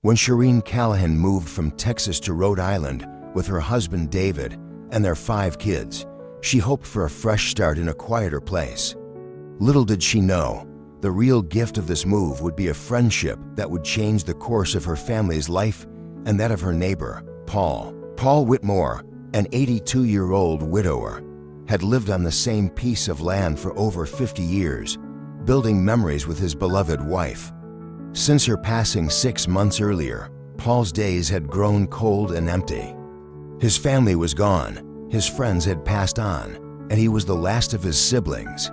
When Shireen Callahan moved from Texas to Rhode Island with her husband David and their 5 kids, she hoped for a fresh start in a quieter place. Little did she know, the real gift of this move would be a friendship that would change the course of her family's life and that of her neighbor, Paul. Paul Whitmore, an 82-year-old widower, had lived on the same piece of land for over 50 years, building memories with his beloved wife. Since her passing 6 months earlier, Paul's days had grown cold and empty. His family was gone, his friends had passed on, and he was the last of his siblings.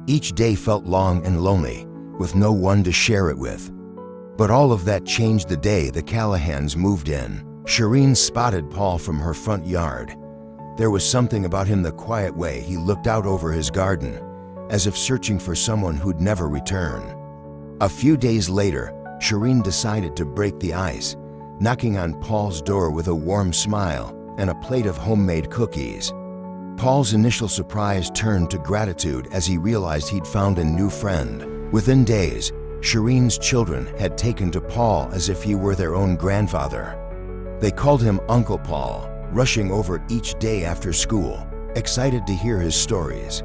Each day felt long and lonely, with no one to share it with. But all of that changed the day the Callahans moved in. Shireen spotted Paul from her front yard. There was something about him, the quiet way he looked out over his garden, as if searching for someone who'd never return. A few days later, Shireen decided to break the ice, knocking on Paul's door with a warm smile and a plate of homemade cookies. Paul's initial surprise turned to gratitude as he realized he'd found a new friend. Within days, Shireen's children had taken to Paul as if he were their own grandfather. They called him Uncle Paul, rushing over each day after school, excited to hear his stories.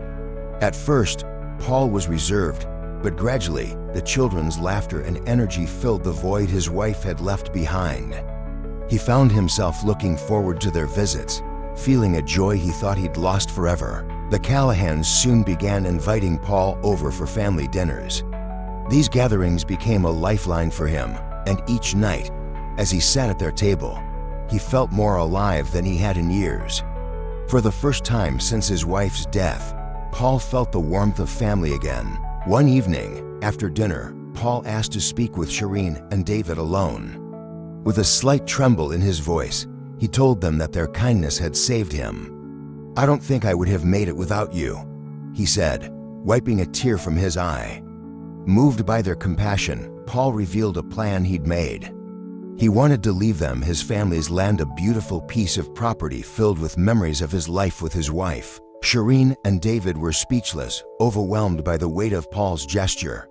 At first, Paul was reserved, but gradually, the children's laughter and energy filled the void his wife had left behind. He found himself looking forward to their visits, feeling a joy he thought he'd lost forever. The Callahans soon began inviting Paul over for family dinners. These gatherings became a lifeline for him, and each night, as he sat at their table, he felt more alive than he had in years. For the first time since his wife's death, Paul felt the warmth of family again. One evening, after dinner, Paul asked to speak with Shireen and David alone. With a slight tremble in his voice, he told them that their kindness had saved him. "I don't think I would have made it without you," he said, wiping a tear from his eye. Moved by their compassion, Paul revealed a plan he'd made. He wanted to leave them, his family's land, a beautiful piece of property filled with memories of his life with his wife. Shireen and David were speechless, overwhelmed by the weight of Paul's gesture.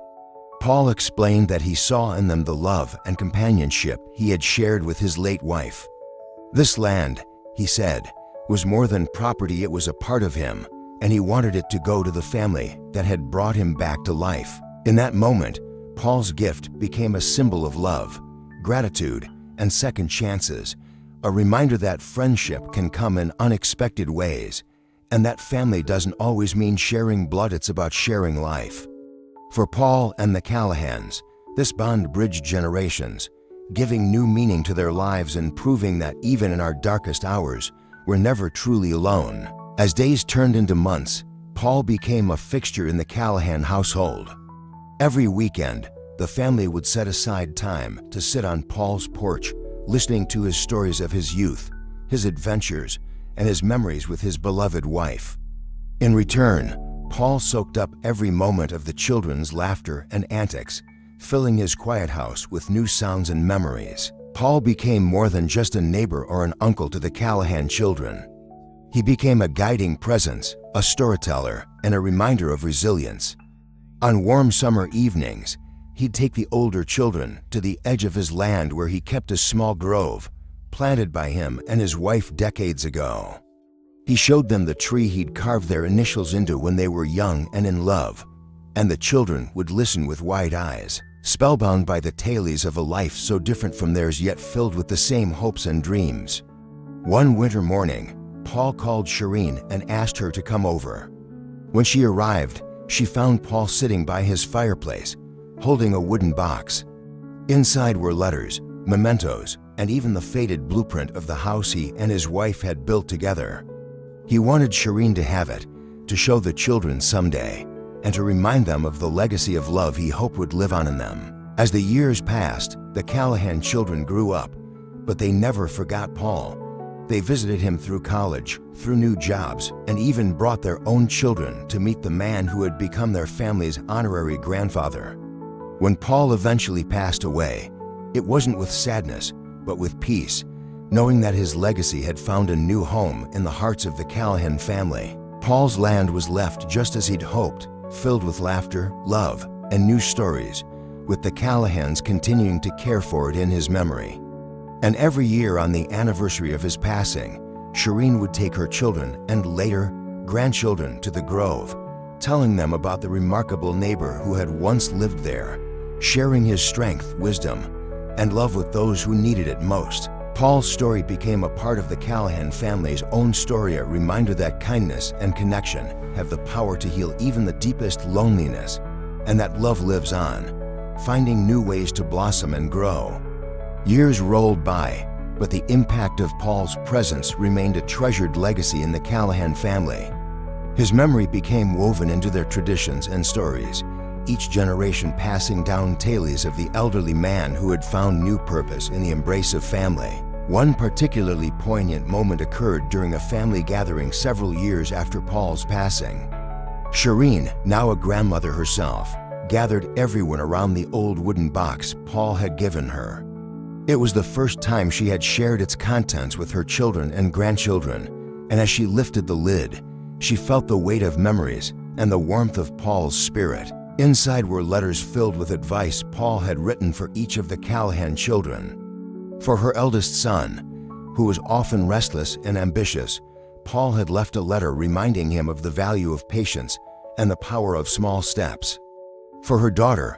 Paul explained that he saw in them the love and companionship he had shared with his late wife. This land, he said, was more than property, it was a part of him, and he wanted it to go to the family that had brought him back to life. In that moment, Paul's gift became a symbol of love, gratitude, and second chances, a reminder that friendship can come in unexpected ways, and that family doesn't always mean sharing blood, it's about sharing life. For Paul and the Callahans, this bond bridged generations, giving new meaning to their lives and proving that even in our darkest hours, we're never truly alone. As days turned into months, Paul became a fixture in the Callahan household. Every weekend, the family would set aside time to sit on Paul's porch, listening to his stories of his youth, his adventures, and his memories with his beloved wife. In return, Paul soaked up every moment of the children's laughter and antics, filling his quiet house with new sounds and memories. Paul became more than just a neighbor or an uncle to the Callahan children. He became a guiding presence, a storyteller, and a reminder of resilience. On warm summer evenings, he'd take the older children to the edge of his land where he kept a small grove, planted by him and his wife decades ago. He showed them the tree he'd carved their initials into when they were young and in love, and the children would listen with wide eyes, spellbound by the tales of a life so different from theirs yet filled with the same hopes and dreams. One winter morning, Paul called Shireen and asked her to come over. When she arrived, she found Paul sitting by his fireplace, holding a wooden box. Inside were letters, mementos, and even the faded blueprint of the house he and his wife had built together. He wanted Shireen to have it, to show the children someday, and to remind them of the legacy of love he hoped would live on in them. As the years passed, the Callahan children grew up, but they never forgot Paul. They visited him through college, through new jobs, and even brought their own children to meet the man who had become their family's honorary grandfather. When Paul eventually passed away, it wasn't with sadness, but with peace, knowing that his legacy had found a new home in the hearts of the Callahan family. Paul's land was left just as he'd hoped, filled with laughter, love, and new stories, with the Callahans continuing to care for it in his memory. And every year on the anniversary of his passing, Shireen would take her children and later grandchildren to the grove, telling them about the remarkable neighbor who had once lived there, sharing his strength, wisdom, and love with those who needed it most. Paul's story became a part of the Callahan family's own story, a reminder that kindness and connection have the power to heal even the deepest loneliness, and that love lives on, finding new ways to blossom and grow. Years rolled by, but the impact of Paul's presence remained a treasured legacy in the Callahan family. His memory became woven into their traditions and stories, each generation passing down tales of the elderly man who had found new purpose in the embrace of family. One particularly poignant moment occurred during a family gathering several years after Paul's passing. Shireen, now a grandmother herself, gathered everyone around the old wooden box Paul had given her. It was the first time she had shared its contents with her children and grandchildren, and as she lifted the lid, she felt the weight of memories and the warmth of Paul's spirit. Inside were letters filled with advice Paul had written for each of the Callahan children. For her eldest son, who was often restless and ambitious, Paul had left a letter reminding him of the value of patience and the power of small steps. For her daughter,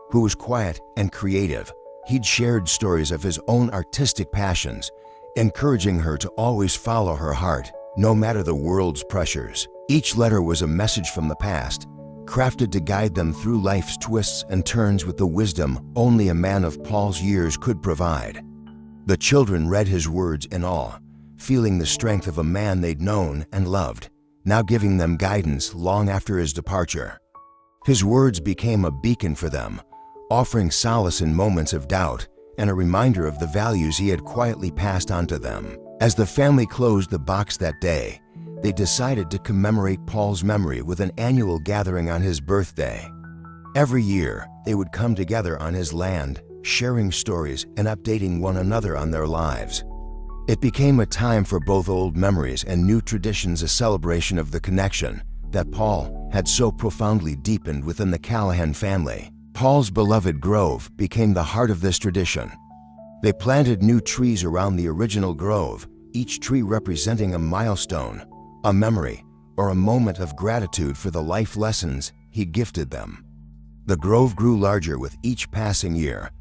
who was quiet and creative, he'd shared stories of his own artistic passions, encouraging her to always follow her heart, no matter the world's pressures. Each letter was a message from the past, crafted to guide them through life's twists and turns with the wisdom only a man of Paul's years could provide. The children read his words in awe, feeling the strength of a man they'd known and loved, now giving them guidance long after his departure. His words became a beacon for them, offering solace in moments of doubt and a reminder of the values he had quietly passed on to them. As the family closed the box that day, they decided to commemorate Paul's memory with an annual gathering on his birthday. Every year, they would come together on his land, sharing stories and updating one another on their lives. It became a time for both old memories and new traditions, a celebration of the connection that Paul had so profoundly deepened within the Callahan family. Paul's beloved grove became the heart of this tradition. They planted new trees around the original grove, each tree representing a milestone, a memory, or a moment of gratitude for the life lessons he gifted them. The grove grew larger with each passing year,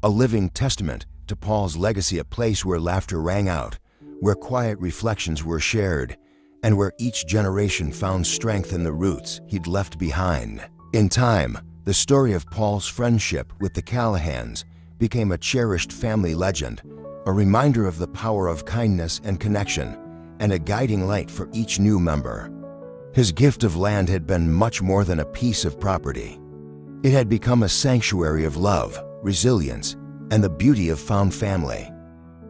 a living testament to Paul's legacy, a place where laughter rang out, where quiet reflections were shared, and where each generation found strength in the roots he'd left behind. In time, the story of Paul's friendship with the Callahans became a cherished family legend, a reminder of the power of kindness and connection, and a guiding light for each new member. His gift of land had been much more than a piece of property. It had become a sanctuary of love, resilience, and the beauty of found family.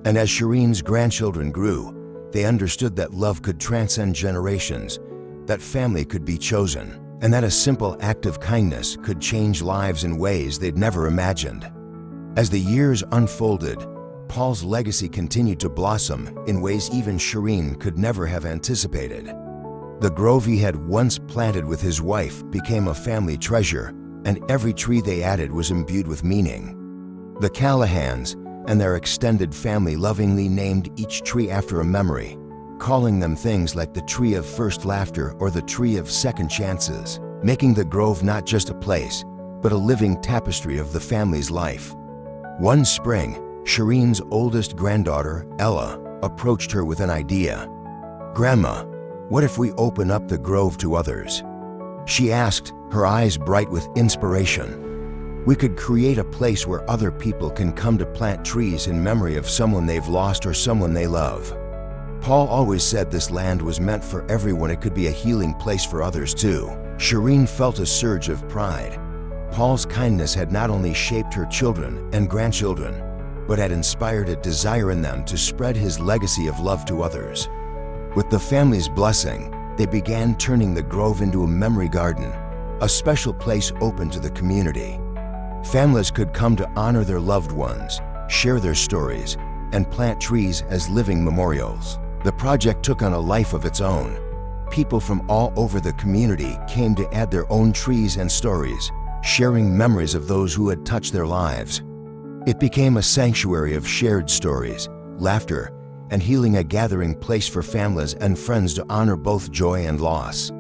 And as Shireen's grandchildren grew, they understood that love could transcend generations, that family could be chosen, and that a simple act of kindness could change lives in ways they'd never imagined. As the years unfolded, Paul's legacy continued to blossom in ways even Shireen could never have anticipated. The grove he had once planted with his wife became a family treasure, and every tree they added was imbued with meaning. The Callahans and their extended family lovingly named each tree after a memory, calling them things like the tree of first laughter or the tree of second chances, making the grove not just a place, but a living tapestry of the family's life. One spring, Shireen's oldest granddaughter, Ella, approached her with an idea. "Grandma, what if we open up the grove to others?" she asked, her eyes bright with inspiration. "We could create a place where other people can come to plant trees in memory of someone they've lost or someone they love." Paul always said this land was meant for everyone. It could be a healing place for others too. Shireen felt a surge of pride. Paul's kindness had not only shaped her children and grandchildren, but had inspired a desire in them to spread his legacy of love to others. With the family's blessing, they began turning the grove into a memory garden, a special place open to the community. Families could come to honor their loved ones, share their stories, and plant trees as living memorials. The project took on a life of its own. People from all over the community came to add their own trees and stories, sharing memories of those who had touched their lives. It became a sanctuary of shared stories, laughter, and healing, a gathering place for families and friends to honor both joy and loss.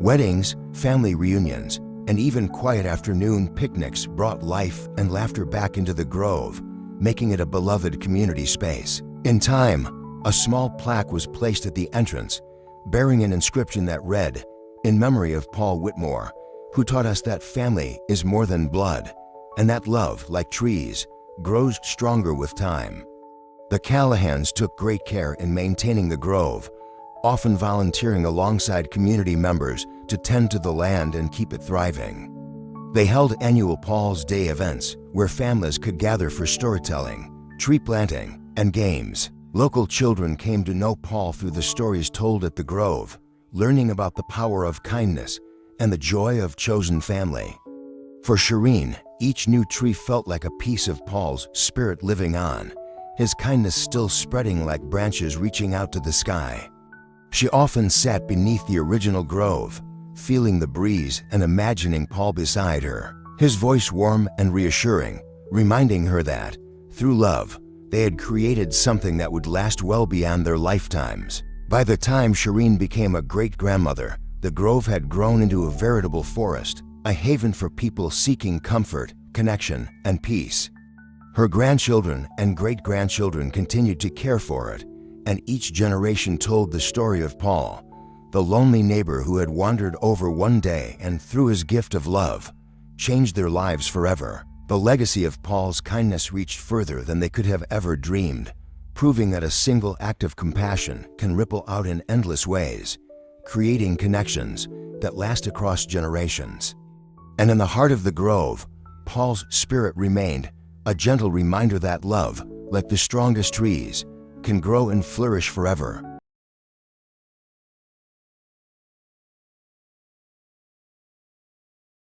Weddings, family reunions, and even quiet afternoon picnics brought life and laughter back into the Grove, making it a beloved community space. In time, a small plaque was placed at the entrance, bearing an inscription that read, "In memory of Paul Whitmore, who taught us that family is more than blood, and that love, like trees, grows stronger with time." The Callahans took great care in maintaining the Grove, often volunteering alongside community members to tend to the land and keep it thriving. They held annual Paul's Day events where families could gather for storytelling, tree planting, and games. Local children came to know Paul through the stories told at the Grove, learning about the power of kindness and the joy of chosen family. For Shireen, each new tree felt like a piece of Paul's spirit living on, his kindness still spreading like branches reaching out to the sky. She often sat beneath the original Grove, feeling the breeze and imagining Paul beside her, his voice warm and reassuring, reminding her that, through love, they had created something that would last well beyond their lifetimes. By the time Shireen became a great-grandmother, the Grove had grown into a veritable forest, a haven for people seeking comfort, connection, and peace. Her grandchildren and great-grandchildren continued to care for it, and each generation told the story of Paul, the lonely neighbor who had wandered over one day and, through his gift of love, changed their lives forever. The legacy of Paul's kindness reached further than they could have ever dreamed, proving that a single act of compassion can ripple out in endless ways, creating connections that last across generations. And in the heart of the Grove, Paul's spirit remained, a gentle reminder that love, like the strongest trees, can grow and flourish forever,